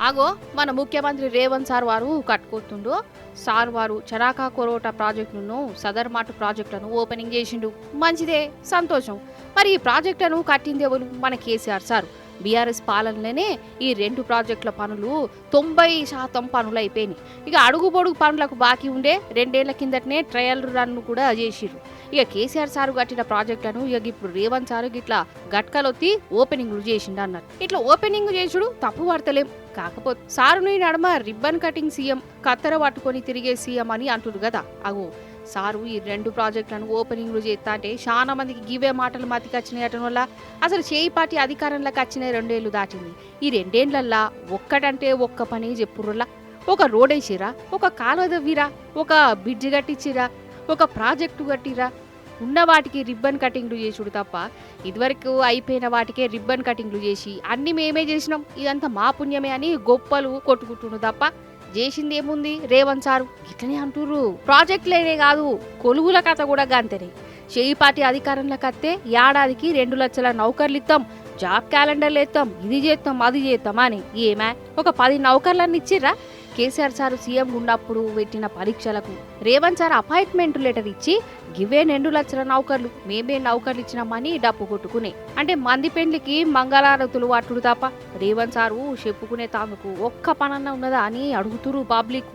ఆగో మన ముఖ్యమంత్రి రేవంత్ సార్ వారు కట్టుకొస్తుండు. సార్ వారు చరాకా కొరోట ప్రాజెక్టును సదర్ మార్ట్ ప్రాజెక్టులను ఓపెనింగ్ చేసిండు. మంచిదే, సంతోషం. మరి ఈ ప్రాజెక్టులను కట్టింది ఎవరు? మన కేసీఆర్ సార్. బీఆర్ఎస్ పాలనలోనే ఈ 2 ప్రాజెక్టుల పనులు 90% పనులు అయిపోయినాయి. ఇక అడుగు పొడుగు పనులకు బాకీ ఉండే 2 ఏళ్ల కిందటనే ట్రయల్ రన్ కూడా చేసిర్రు. ఇక కేసీఆర్ సారు కట్టిన ప్రాజెక్టులను ఇక ఇప్పుడు రేవంత్ సారు ఇట్లా గట్కలొత్తి ఓపెనింగ్లు చేసిండు అన్నారు. ఇట్లా ఓపెనింగ్ చేసుడు తప్పు పడతలేం. కాకపోతే సారుని నడమ రిబ్బన్ కటింగ్ సీఎం, కత్తెర పట్టుకొని తిరిగే సీఎం అని అంటుడు కదా. అగో సారు ఈ 2 ప్రాజెక్టులను ఓపెనింగ్లు చేస్తా అంటే చాలా మందికి గివే మాటలు మతికి వచ్చినాయటం వల్ల అసలు చేయి పార్టీ అధికారంలోకి వచ్చిన 2 ఏళ్లు దాటింది. ఈ 2 ఏళ్లల్లా ఒక్కటంటే ఒక్క పని చెప్పుర్రల్లా. ఒక రోడ్ వేసిరా, ఒక కాలువ దవ్విరా, ఒక బ్రిడ్జ్ కట్టించిరా, ఒక ప్రాజెక్టు కట్టిరా. ఉన్న వాటికి రిబ్బన్ కటింగ్లు చేసుడు తప్ప ఇదివరకు అయిపోయిన వాటికే రిబ్బన్ కటింగ్లు చేసి అన్ని మేమే చేసినాం, ఇదంతా మా పుణ్యమే అని గొప్పలు కొట్టుకుంటున్నాడు తప్ప చేసింది ఏముంది రేవంత్ సారు. ఇట్లనే అంటుర్రు. ప్రాజెక్టులేనే కాదు, కొలువుల కథ కూడా గంతనే. చేయి పార్టీ అధికారంలోకి వస్తే ఏడాదికి 2 లక్షల నౌకర్లు ఇస్తాం, జాబ్ క్యాలెండర్లు ఇస్తాం, ఇది చేస్తాం అది చేస్తాం అని. ఏమే ఒక 10 నౌకర్లను ఇచ్చిర్రా? కేసీఆర్ సారు సీఎం ఉన్నప్పుడు పెట్టిన పరీక్షలకు రేవంత్ సార్ అపాయింట్మెంట్ లెటర్ ఇచ్చి గివే 2 లక్షల నౌకర్లు, మేమే నౌకర్లు ఇచ్చినామని డప్పు కొట్టుకునే. అంటే మంది పెండ్లికి మంగళారతులు అట్టుడు తప్ప రేవంత్ సారు చెప్పుకునే తాముకు ఒక్క పనన్నా ఉన్నదా అని అడుగుతురు పబ్లిక్.